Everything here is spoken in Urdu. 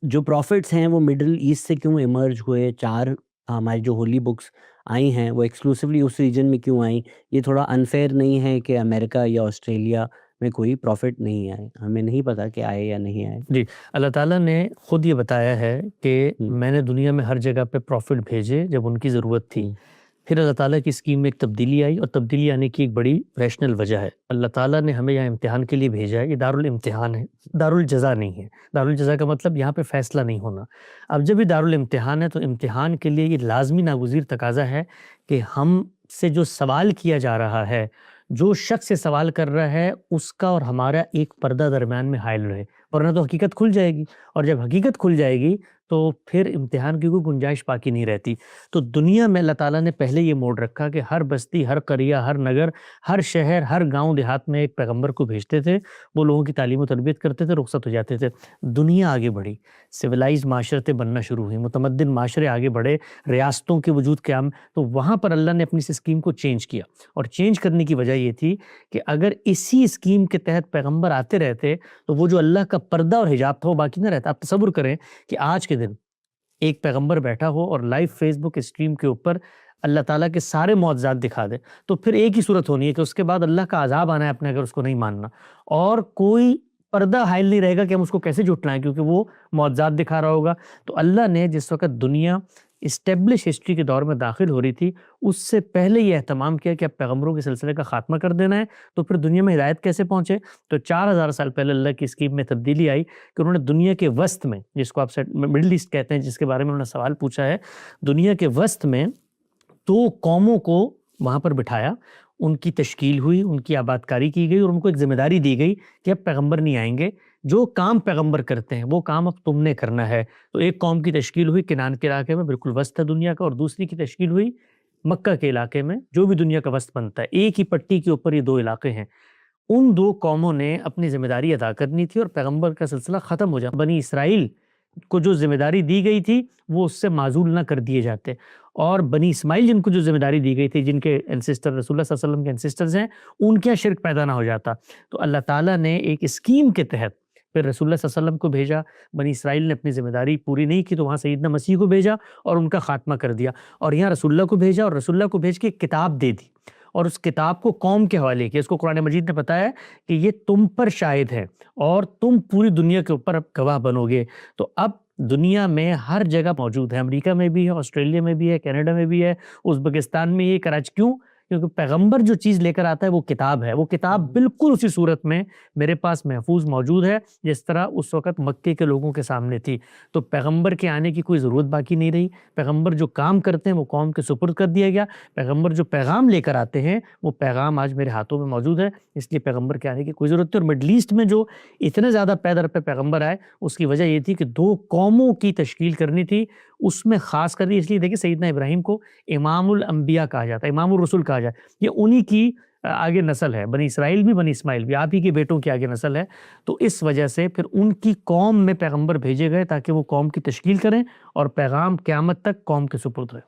جو پروفٹس ہیں وہ مڈل ایسٹ سے کیوں ایمرج ہوئے، 4 ہماری جو ہولی بکس آئی ہیں وہ ایکسکلوسیولی اس ریجن میں کیوں آئیں؟ یہ تھوڑا انفیئر نہیں ہے کہ امریکہ یا آسٹریلیا میں کوئی پروفٹ نہیں آئے؟ ہمیں نہیں پتا کہ آئے یا نہیں آئے۔ جی، اللہ تعالیٰ نے خود یہ بتایا ہے کہ میں نے دنیا میں ہر جگہ پہ پروفٹ بھیجے جب ان کی ضرورت تھی۔ پھر اللہ تعالیٰ کی اسکیم میں ایک تبدیلی آئی، اور تبدیلی آنے کی ایک بڑی ریشنل وجہ ہے۔ اللہ تعالیٰ نے ہمیں یہاں امتحان کے لیے بھیجا ہے، یہ دارالامتحان ہے، دارالجزا نہیں ہے۔ دارالجزا کا مطلب یہاں پہ فیصلہ نہیں ہونا۔ اب جب یہ دارالامتحان ہے تو امتحان کے لیے یہ لازمی ناگزیر تقاضا ہے کہ ہم سے جو سوال کیا جا رہا ہے، جو شخص سے سوال کر رہا ہے، اس کا اور ہمارا ایک پردہ درمیان میں حائل رہے، ورنہ تو حقیقت کھل جائے گی، اور جب حقیقت کھل جائے گی تو پھر امتحان کی کوئی گنجائش باقی نہیں رہتی۔ تو دنیا میں اللہ تعالیٰ نے پہلے یہ موڈ رکھا کہ ہر بستی، ہر قریہ، ہر نگر، ہر شہر، ہر گاؤں دیہات میں ایک پیغمبر کو بھیجتے تھے، وہ لوگوں کی تعلیم و تربیت کرتے تھے، رخصت ہو جاتے تھے۔ دنیا آگے بڑھی، سویلائز معاشرتیں بننا شروع ہوئیں، متمدن معاشرے آگے بڑھے، ریاستوں کے وجود قیام، تو وہاں پر اللہ نے اپنی اس اسکیم کو چینج کیا، اور چینج کرنے کی وجہ یہ تھی کہ اگر اسی اسکیم کے تحت پیغمبر آتے رہتے تو وہ جو اللہ کا پردہ اور حجاب تھا وہ باقی نہ رہتا۔ آپ تصور کریں کہ آج کے دن ایک پیغمبر بیٹھا ہو اور لائیو فیس بک اسٹریم کے اوپر اللہ تعالیٰ کے سارے معجزات دکھا دے، تو پھر ایک ہی صورت ہونی ہے کہ اس کے بعد اللہ کا عذاب آنا ہے اپنے اگر اس کو نہیں ماننا، اور کوئی پردہ حائل نہیں رہے گا کہ ہم اس کو کیسے جھٹلائیں، کیونکہ وہ معجزات دکھا رہا ہوگا۔ تو اللہ نے جس وقت دنیا اسٹیبلش ہسٹری کے دور میں داخل ہو رہی تھی، اس سے پہلے یہ اہتمام کیا کہ اب پیغمبروں کے سلسلے کا خاتمہ کر دینا ہے۔ تو پھر دنیا میں ہدایت کیسے پہنچے؟ تو 4000 سال پہلے اللہ کی اسکیم میں تبدیلی آئی کہ انہوں نے دنیا کے وسط میں، جس کو آپ مڈل ایسٹ کہتے ہیں، جس کے بارے میں انہوں نے سوال پوچھا ہے، دنیا کے وسط میں 2 قوموں کو وہاں پر بٹھایا، ان کی تشکیل ہوئی، ان کی آباد کاری کی گئی، اور ان کو ایک ذمہ داری دی گئی کہ اب پیغمبر نہیں آئیں گے، جو کام پیغمبر کرتے ہیں وہ کام اب تم نے کرنا ہے۔ تو ایک قوم کی تشکیل ہوئی کنعان کے علاقے میں، بالکل وسط ہے دنیا کا، اور دوسری کی تشکیل ہوئی مکہ کے علاقے میں، جو بھی دنیا کا وسط بنتا ہے۔ ایک ہی پٹی کے اوپر یہ 2 علاقے ہیں۔ ان 2 قوموں نے اپنی ذمہ داری ادا کرنی تھی، اور پیغمبر کا سلسلہ ختم ہو جاتا۔ بنی اسرائیل کو جو ذمہ داری دی گئی تھی وہ اس سے معزول نہ کر دیے جاتے، اور بنی اسماعیل جن کو جو ذمہ داری دی گئی تھی، جن کے انسسٹر رسول اللہ صلی اللہ علیہ وسلم کے انسسٹرز ہیں، ان کے شرک پیدا نہ ہو جاتا۔ تو اللہ تعالیٰ نے ایک اسکیم کے تحت پھر رسول اللہ صلی اللہ علیہ وسلم کو بھیجا۔ بنی اسرائیل نے اپنی ذمہ داری پوری نہیں کی تو وہاں سیدنا مسیح کو بھیجا اور ان کا خاتمہ کر دیا، اور یہاں رسول اللہ کو بھیجا، اور رسول اللہ کو بھیج کے ایک کتاب دے دی، اور اس کتاب کو قوم کے حوالے کیا۔ اس کو قرآن مجید نے بتایا کہ یہ تم پر شاہد ہے اور تم پوری دنیا کے اوپر اب گواہ بنو گے۔ تو اب دنیا میں ہر جگہ موجود ہے، امریکہ میں بھی ہے، آسٹریلیا میں بھی ہے، کینیڈا میں بھی ہے، ازبکستان میں یہ کراچی۔ کیوں؟ کیونکہ پیغمبر جو چیز لے کر آتا ہے وہ کتاب ہے، وہ کتاب بالکل اسی صورت میں میرے پاس محفوظ موجود ہے جس طرح اس وقت مکے کے لوگوں کے سامنے تھی۔ تو پیغمبر کے آنے کی کوئی ضرورت باقی نہیں رہی۔ پیغمبر جو کام کرتے ہیں وہ قوم کے سپرد کر دیا گیا۔ پیغمبر جو پیغام لے کر آتے ہیں وہ پیغام آج میرے ہاتھوں میں موجود ہے، اس لیے پیغمبر کے آنے کی کوئی ضرورت نہیں۔ اور مڈل ایسٹ میں جو اتنے زیادہ پیدر پہ پیغمبر آئے، اس کی وجہ یہ تھی کہ 2 قوموں کی تشکیل کرنی تھی، اس میں خاص کر اس لیے دیکھیں سیدنا ابراہیم کو امام الانبیاء کہا جاتا ہے، امام الرسول کہا جاتا ہے۔ یہ انہی کی آگے نسل ہے، بنی اسرائیل بھی، بنی اسماعیل بھی آپ ہی کے بیٹوں کی آگے نسل ہے۔ تو اس وجہ سے پھر ان کی قوم میں پیغمبر بھیجے گئے تاکہ وہ قوم کی تشکیل کریں اور پیغام قیامت تک قوم کے سپرد رہے۔